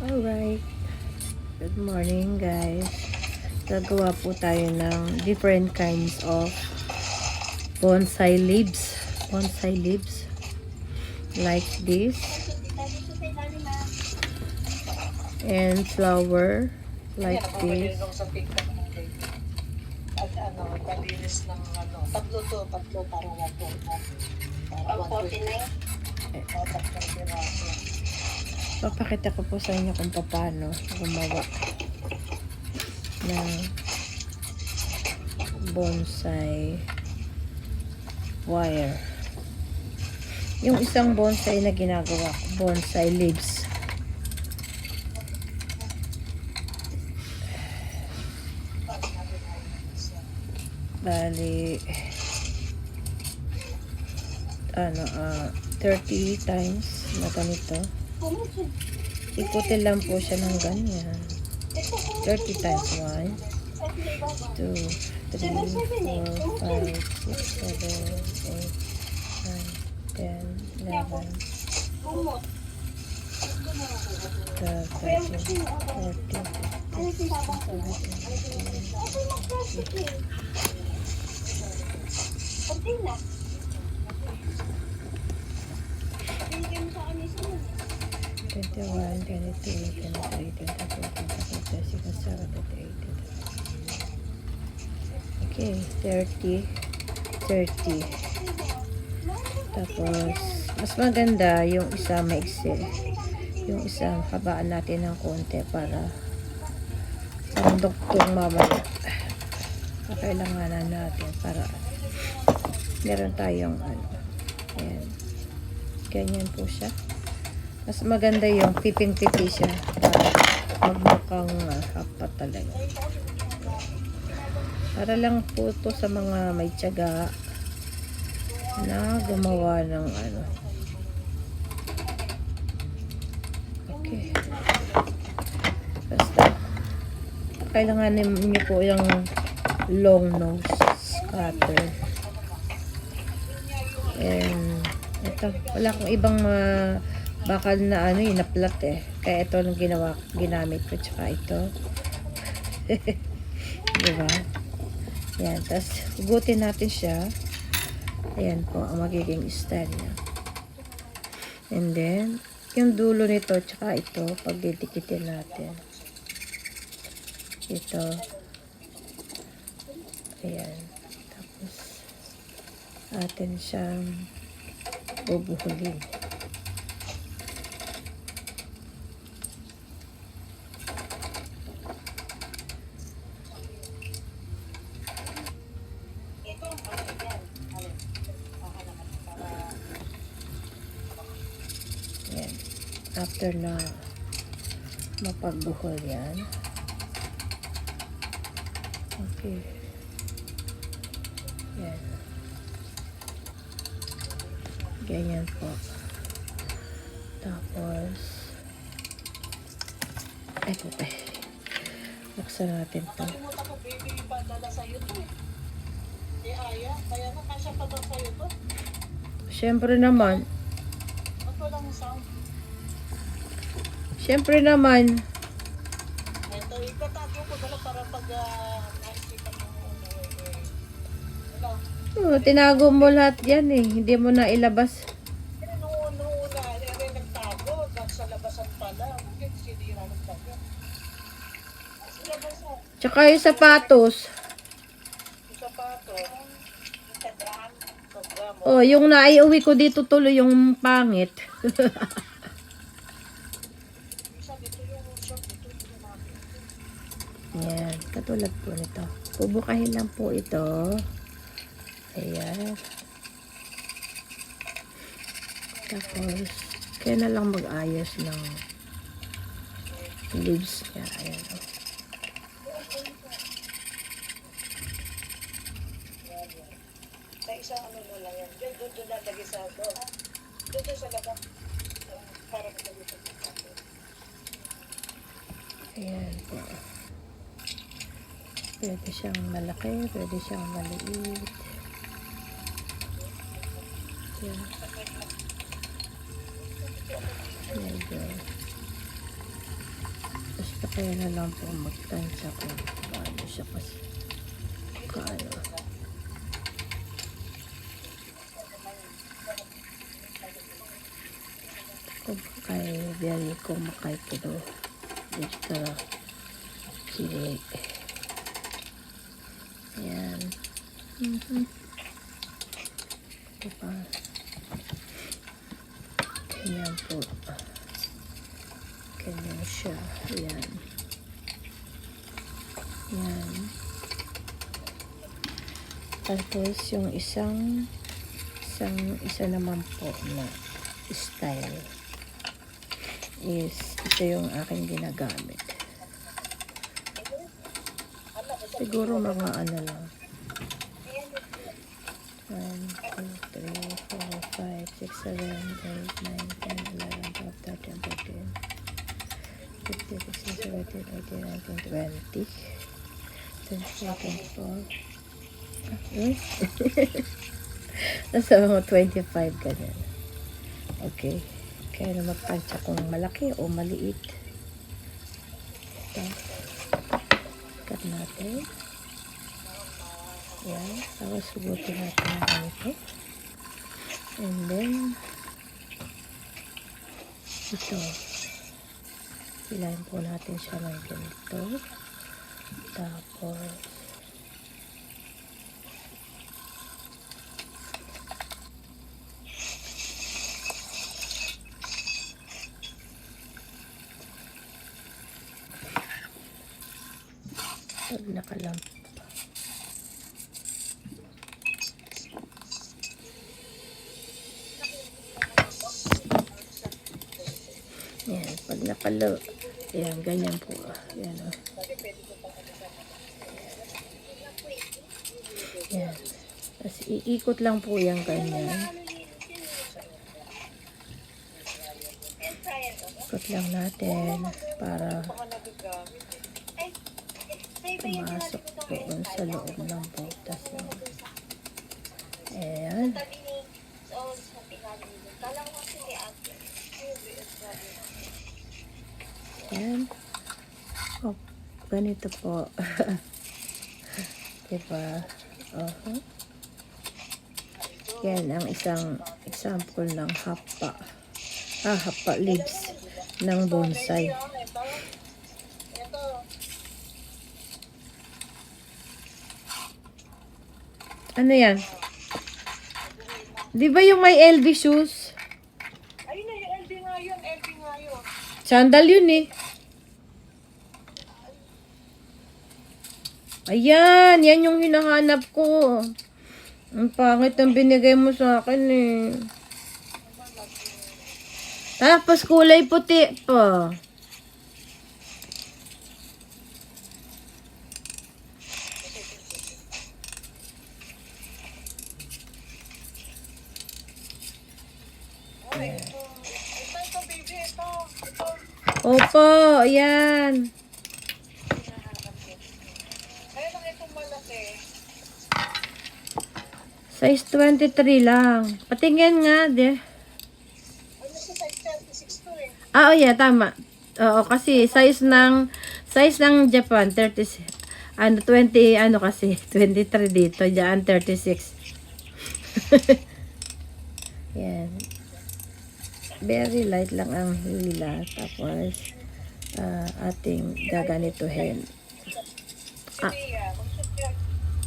Alright, good morning guys. Gagawa po tayo ng different kinds of bonsai leaves. Bonsai leaves like this. And flower like this. At palinis ng tatlo parang 149. Tatlong piraso. Papakita ko po sa inyo kung paano gumawa ng bonsai wire. Yung isang bonsai na ginagawa ko, bonsai leaves. Bali 30 times na ganito. Ikutin lang po siya ng ganyan. 30 times 1 2 3 4 5 6 7 8 9 10 11 21, 22, 23, 24, 25, 26, 27, 28. Okay, 30. Tapos, mas maganda yung isa maiksi. Yung isa habaan natin ng konti para sa duktong mamaya. Kailanganan natin para meron tayong ayan. Ganyan po siya. Mas maganda yung piping-pipi siya para magmukhang hapat talaga. Para lang po ito sa mga may tiyaga na gumawa ng Okay. Basta kailangan niyo po yung long nose cutter. And ito, wala akong ibang bakal na na-plat kaya ito ang ginamit ko, tsaka ito. Diba? Yan, tapos hugutin natin siya. Ayan po ang magiging style niya. And then yung dulo nito tsaka ito pagdidikitin natin. Ito. Ayan. Tapos atin siyang bubuhulin. Ayan. After na mapagbuhol yan. Okay. Yan. Ganyan po. Tapos ito buksan natin to. Nakalimutan ko, baby, padala sa'yo to Aya, kaya na kasya pa daw sa'yo to. Syempre naman. Ako lang sound. Syempre naman. Ito, itatago ko dala para pag nakikita mo Tinago mo lahat yan hindi mo na ilabas. Noon nagtago, sa labasan pala. Bakit sinira ng tago? Sa labasan. Tsaka yung sapatos. Oh, yung naiuwi ko dito tuloy yung pangit. Yan, katulad po nito. Bubukahin lang po ito. Ayan. Tapos, kaya na lang mag-ayos ng leaves niya. Ayan. Sa isang na lang yan. Doon nalagay sa doon. Doon sa labas. Para nalagay sa doon. Ayan po. Pwede siyang malaki, pwede siyang maliit. Ayan. Medyo Kaya na lang po magtansya kung paano siya kasi kaano. Kumakay, very kumakay pero dito sili. Ayan. Ito pa. Ayan po. Ganyan siya. Ayan. Ayan. Tapos yung isa naman po na style is ito yung aking ginagamit. Siguro mga ano lang. 1, 2, 3, 4, 5, 6, 7, 8, 9, 10, 11, 12, 13, 14, 15, 16, 17, 18, 19, 20, 24, 24. Nasa mga 25 ganyan. Okay. Kaya na magtansya kung malaki o maliit. Ito. Cut natin. Yan. Tapos sugutin natin ang ganito. And then, ito. Hilahin po natin siya ng ganito. Tapos, pag nakalamp. Yan, pag nakalo, yan, ganyan po. Yan, o. Yan. Tapos, iikot lang po yung ganyan. Ikot lang natin para pumasok po sa loob ng butas. Ayan. Ayan. Oh, ganito po. Diba? Yan ang isang example ng hapa. Hapa leaves ng bonsai. Ano yan? Di ba yung may LV shoes? Ayun na, yung LB nga yun, LB nga yun. Sandal yun eh. Ayan, yan yung hinahanap ko. Ang pangit ang binigay mo sa akin eh. Tapos kulay puti pa. Ito, baby, ito. Opo, ayan. Ayun ang itong malaki. Size 23 lang. Patingin nga, de. Ano sa size 36 to eh. Oh yeah, tama. Oo, kasi size ng Japan 30 ano 20 ano kasi 23 dito, diyan 36. Yan. Very light lang ang hila tapos ating gaganituhin. Si Mia.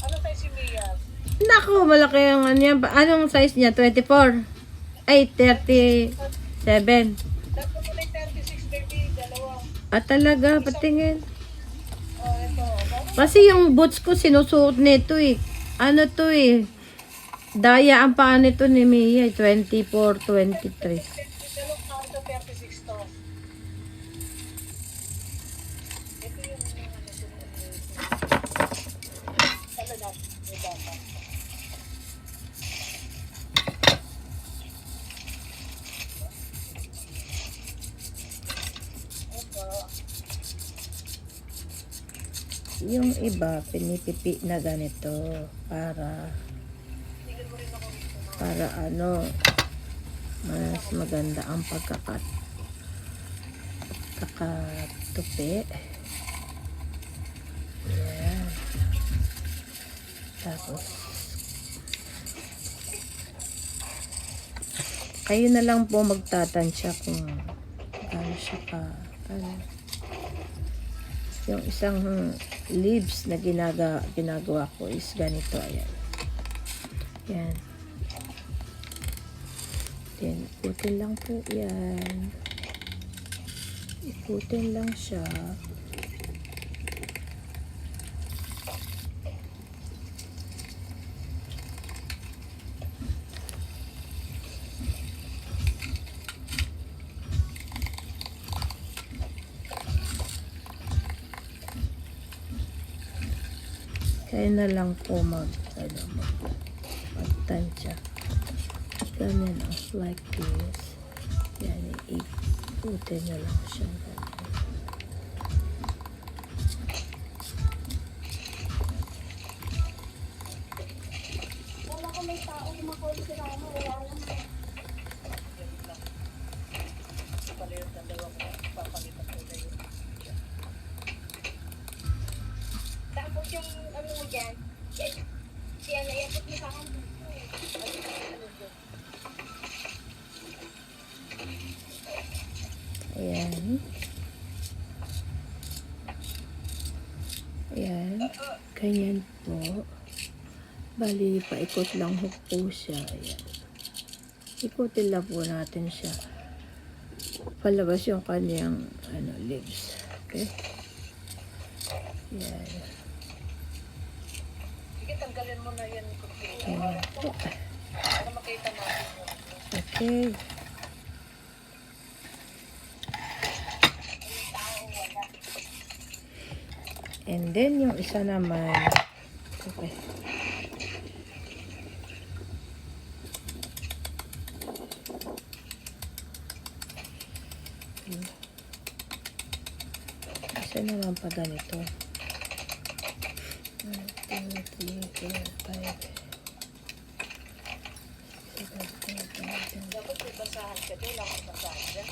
Ano size si Mia? Nako, malaki ang ano yan. Anong size niya? 24? Ay, 37. Dapat mo na 36, baby. Dalawa. Talaga, patingin. Oh, ito. Kasi yung boots ko sinusuot nito eh. Ano to eh. Daya ang paa nito ni Mia, 24, 23. Dalawang tao sa 36 to. Ito yung talaga. May bata. Yung iba, pinipipi na ganito para ano, mas maganda ang kakatupi. Ayan. Tapos, kayo na lang po magtatansya kung ano siya ka. Ano. Yung isang leaves na ginagawa ko is ganito. Ayan. Ayan. Then, ikutin lang po yan. Ikutin lang siya. Kaya na lang po magtansya. Ganyan, like this. Yan, ikutin na lang siya. Wala ko may tao kumakulit sa kama, wala lang. Palit ng dalawang papalitan ko na yun. Tapos yung ano mo dyan, siya na iapot mo sa akin. Ayan. Ayan. Ganyan po. Bali, paikot lang po siya. Ayan. Ikutin lang po natin siya. Palabas yung kanyang leaves. Okay? Ayan. Sige, tanggalin mo na yan. Ayan. Para makita natin yun. Okay. And then, yung isa naman. Okay. Isa naman pa ganito. 1, 2, 3, 4, 5. Dapat may basahan ka doon. Wala kang basahan dyan.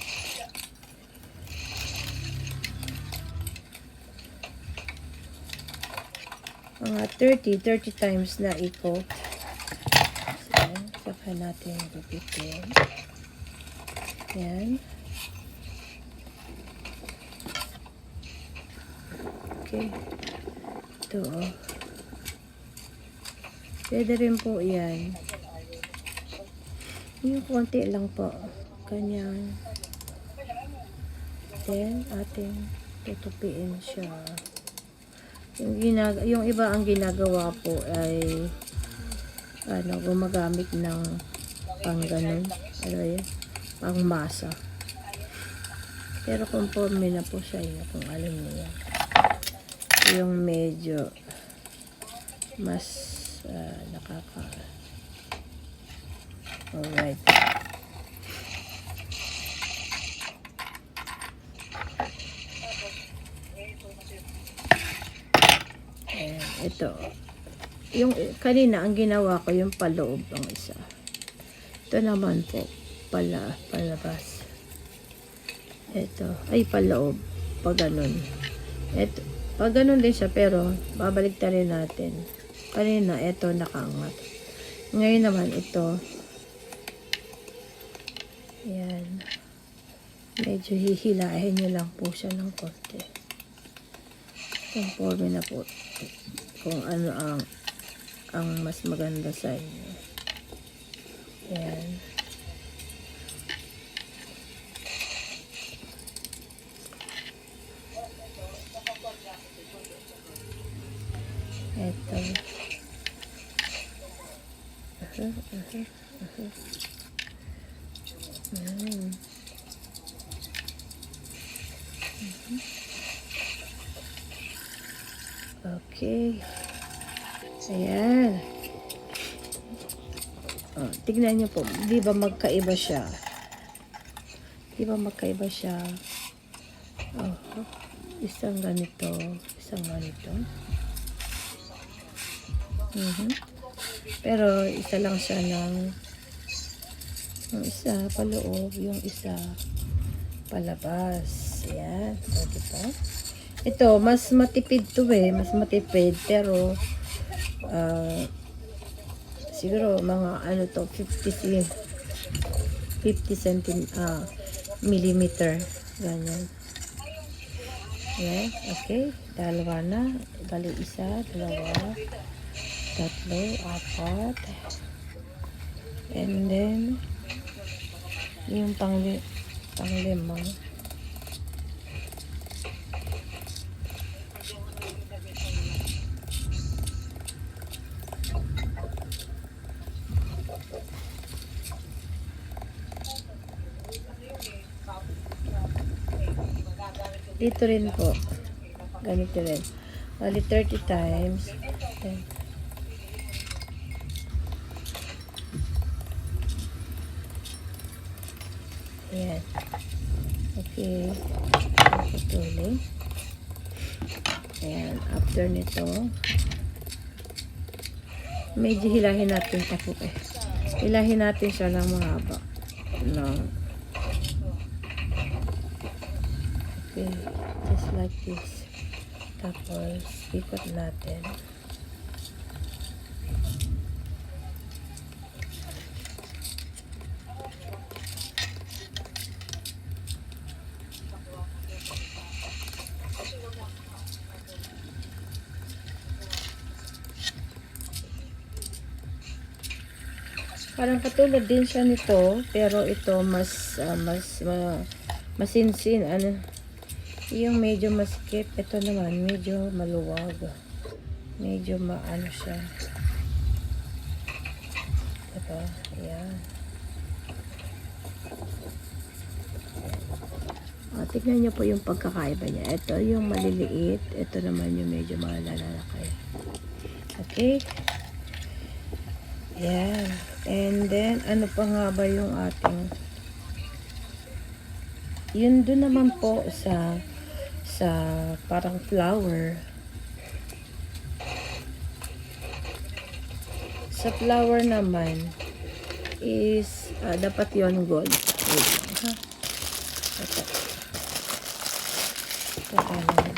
Mga 30 times na ikot. So, saka natin gupitin. Yan. Okay. Ito, oh. Pwede rin po yan. Yung konti lang po. Ganyan. Then, ating tutupiin siya. Yung iba ang ginagawa po ay gumagamit ng pang ganun. Ano yan? Pang masa. Pero conforme na po sa inyo kung alam niyo yan. Yung medyo mas alright. Ayan, ito. Yung kanina, ang ginawa ko, yung paloob ang isa. Ito naman po, palabas. Ito, ay paloob. Pag ganun. Ito, pag ganun din siya, pero babalik rin natin. Kanina, ito nakaangat. Ngayon naman, ito. Ayan. Medyo hihilahin nyo lang po siya ng konti. Conforme na po kung ano ang mas maganda sa inyo. Ayan. Ito. Okay. Ayan. Oh, tignan niyo po. Di ba magkaiba siya? Di ba magkaiba siya? Oh, isang ganito. Isang ganito. Pero isa lang siya ng yung isa paloob, yung isa palabas. Ayan. O, diba? Ito, mas matipid to eh. Mas matipid. Pero, ah, siguro mga ano to, 50 millimeter. Ganyan. Yan. Okay. Dalawa na. Bali, isa, dalawa, tatlo, apat. And then, yung panglima. Dito rin po. Ganito rin. Bali, 30 times. Then, ayan. Okay. Patuloy. Ayan. After nito, medyo hilahin natin ako eh. Hilahin natin siya ng mahaba. No. Okay. Just like this. Tapos, ikot natin. Parang katulad din siya nito, pero ito masinsin, ano, yung medyo masikip. Ito naman, medyo maluwag. Medyo maano siya. Diba? Ayan. Tignan niyo po yung pagkakaiba niya. Ito yung maliliit. Ito naman yung medyo malalaki. Okay? Ayan. And then, ano pa nga ba yung ating... Yun doon naman po sa parang flower. Sa flower naman is dapat yon gold. Wait lang, ha? Ito. Ito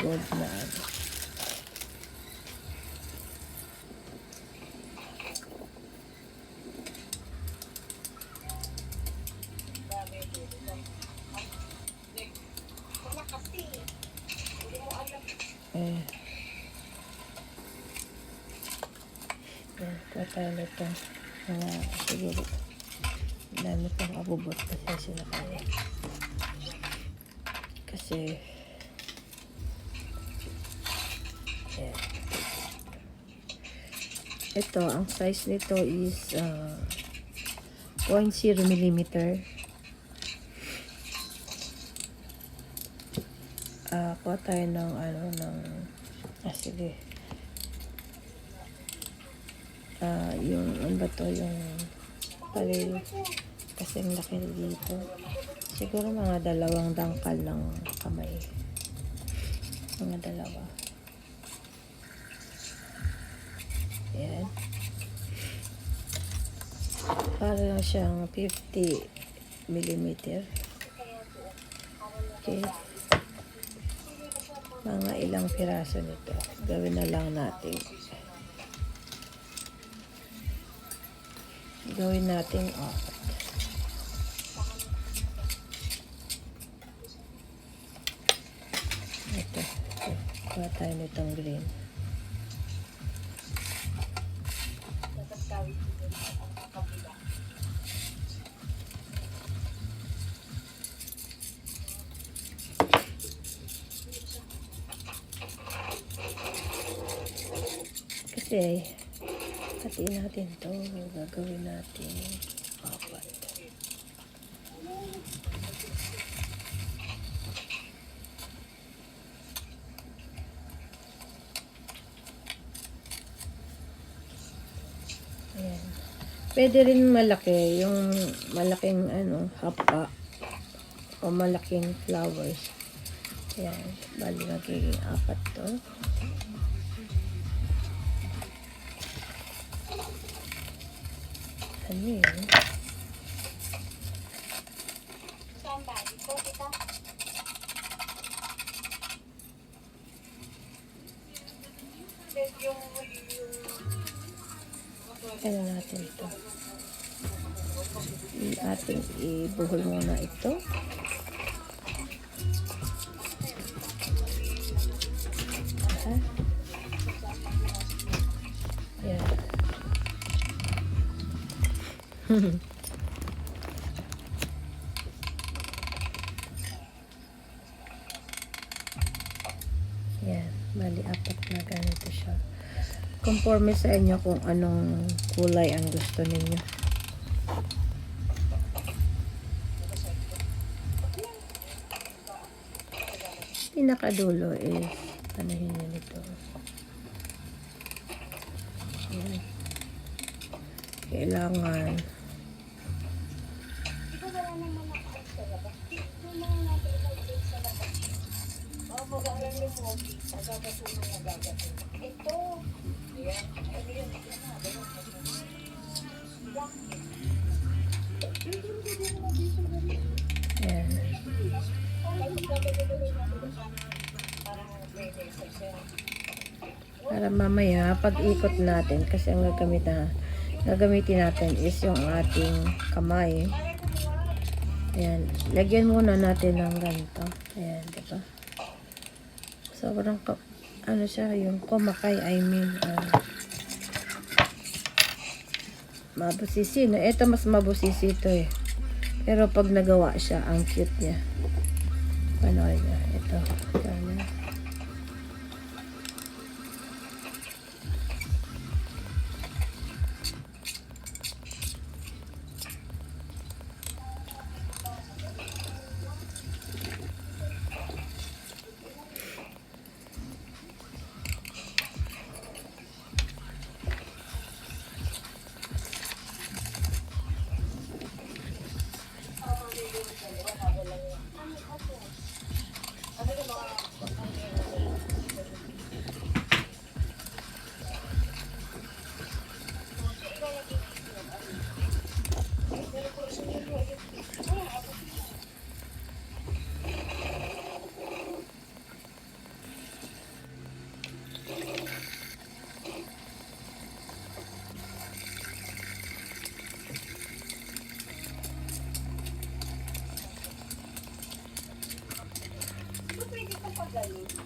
gold na ano. Kuha tayo nito. Siguro dami pang abubot kasi sila kaya. Kasi ito, ang size nito is 0.0 millimeter. Kuha tayo ng sige. Yung ano ba to, yung palil kasing laki dito. Siguro mga 2 dangkal ng kamay. Mga 2. Ayan. Para siyang 50 millimeter. Okay. Mga ilang piraso nito. Gawin na lang natin. Gawin natin apat. Ito. Kuha tayo nitong green. Kasi hatiin natin to, gagawin natin apat. Ayan. Pwede rin malaki, yung malaking hapa o malaking flowers. Ayan, bali magiging apat to. Ano yun? Saan ba? Dito, dito. Ano natin ito? Ating ibuhol muna ito. Ha? Yan. Yan. Bali, apat na ganito siya. Conforme sa inyo kung anong kulay ang gusto ninyo. Pinakadulo is anuhin nyo nito. Yan. Kailangan Ito wala naman nakaas sa labas. Ito naman natin ilagay sa labas. Oo, mag-aaral yung pogi. Magkakasunan na gagatin. Ito. Ayan. Ano yun? Yan na. Ganun. yan. Ay, magkakasunan natin sa parang may exception. Para mamaya pag ikot natin kasi ang gagamitin natin is yung ating kamay. Ayan, lagyan muna natin ng ganito. Ayan, di ba? Sobrang ano siya, yung kumakay, I mean, mabusisi. No? Ito mas mabusisi ito eh. Pero pag nagawa siya, ang cute niya. Panoorin niya. Ito. Sana.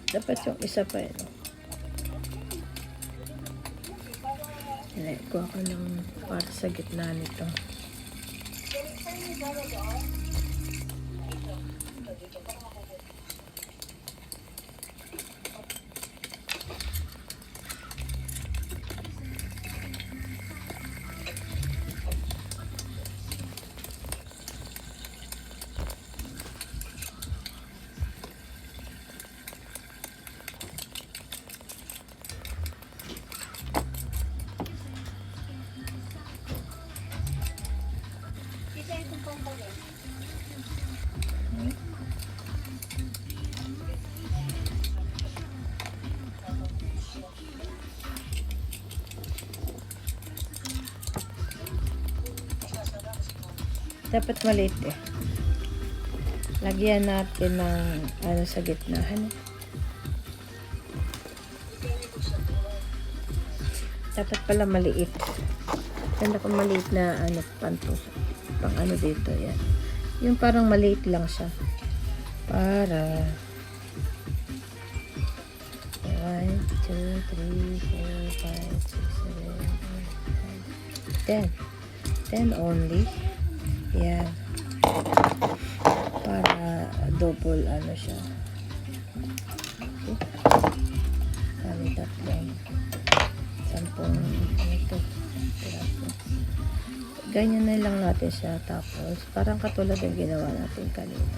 Dapat yung isa pa eh. No? Kuha ko ng para sa gitna nito. Isa itong pangbalit. Dapat maliit eh. Lagyan natin ng ano sa gitnahan. Dapat pala maliit. Ganda ko maliit na ano panto. Pang ano dito yan. Yung parang maliit lang siya. Para 1, 2, 3, 4, 5, 6, 7, 8, 9, 10. 10 only. Yan. Para double ano siya. Okay. Kami tatlong. 10 ito. Ganyan na lang natin siya. Tapos, parang katulad ng ginawa natin kanina.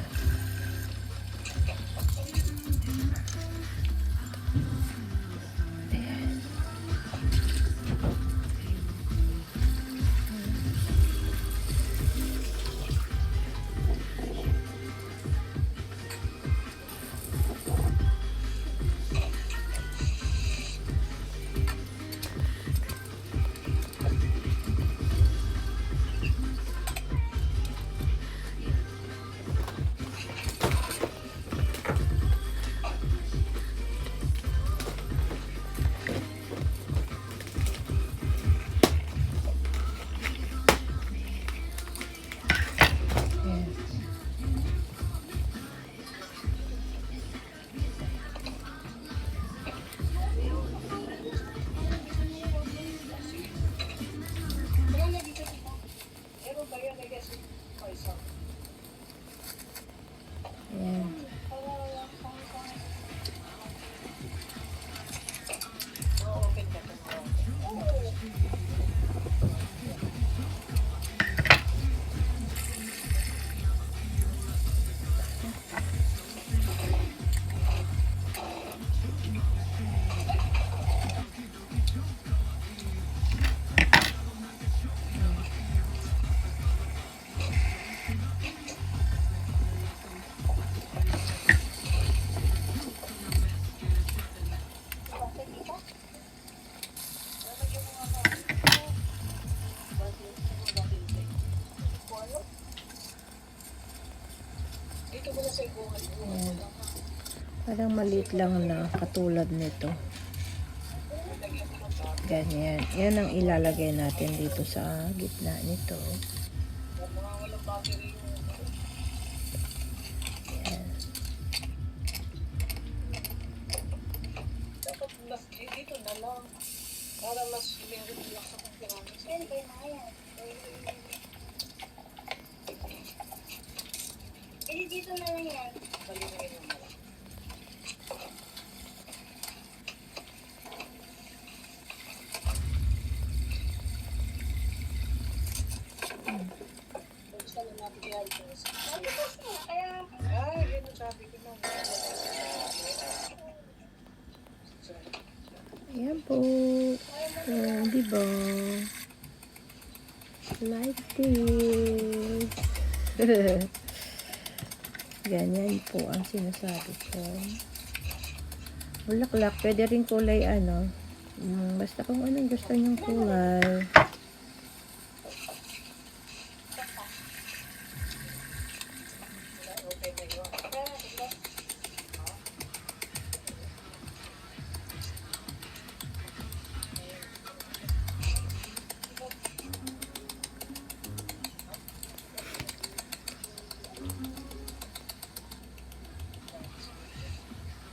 Dito mo na sa ibuhan. Ayan. Parang maliit lang na katulad nito. Ganyan. Yan ang ilalagay natin dito sa gitna nito. Mga walang battery yung Ayan. dapat mas dito na lang. Para mas meron lang sa kumpirangan. Yan ba na yan? Eh, dito na lang yan. Palinigin mo na lang. Buksan na natin yung alcohol. Sabi ko siya, kaya Ay, yun ang sabi ko na. Ayan po. Oh, diba? Like this. Ganyan po ang sinasabi ko. Bulaklak. Pwede rin kulay ano. Basta kung anong gusto niyong kulay. Okay na yun.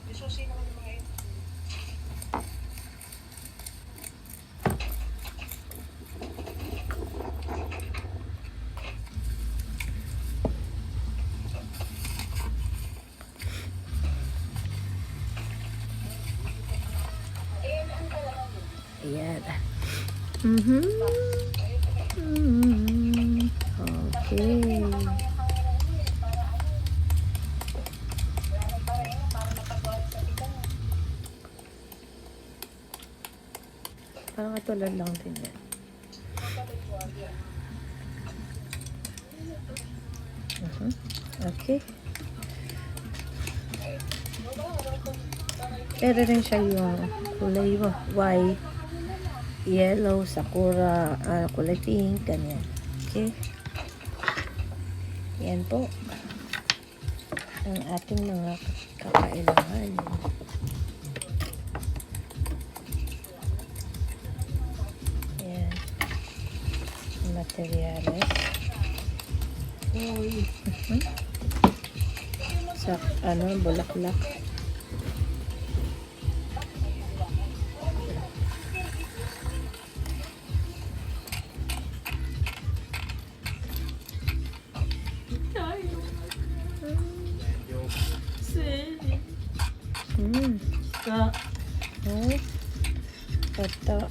Isusin naman yung mga yun. Ayan. Mhm. Mhm. Okay. Parang katulad lang din yan. Mhm. Okay. Pwede rin siya yung kulay white, yellow, sakura, kulay pink, ganyan. Okay. Yan po ang ating mga kakailangan. Yan. Materials. Mhm. Sa bulaklak. Oh,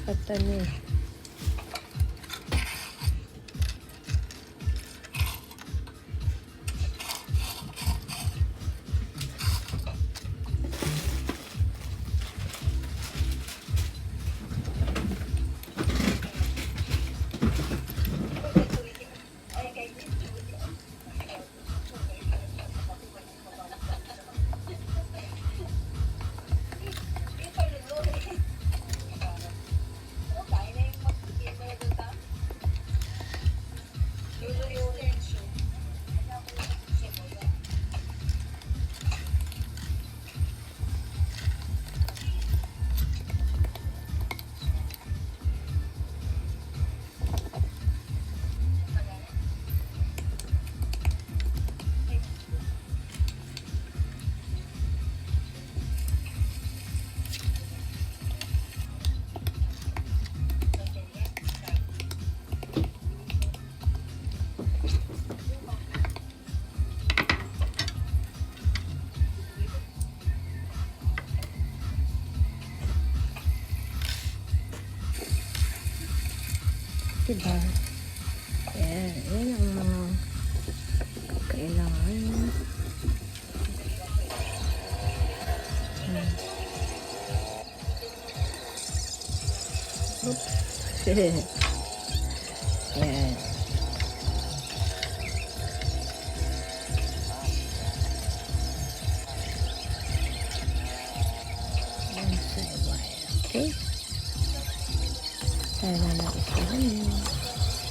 kata ni. Diba? Yan. Yan ang mga kailangan. Oops. Yan. Yan sa wire. Okay? Sana nagustuhan niyo.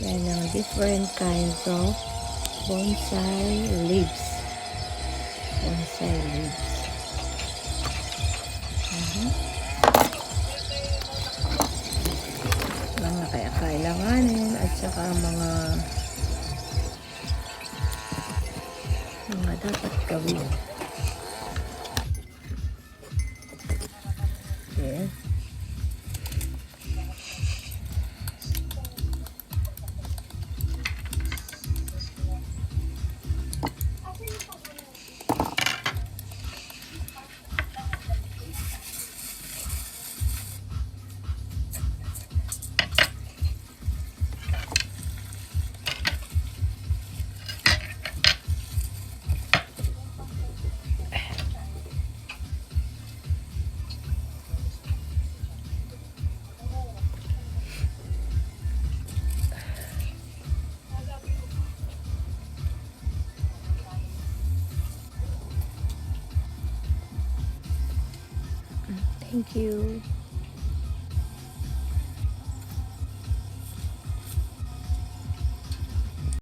Yan ang different kinds of bonsai leaves. eyelids. Mga kaya kailanganin at saka mga dapat gawin. Okay. Thank you.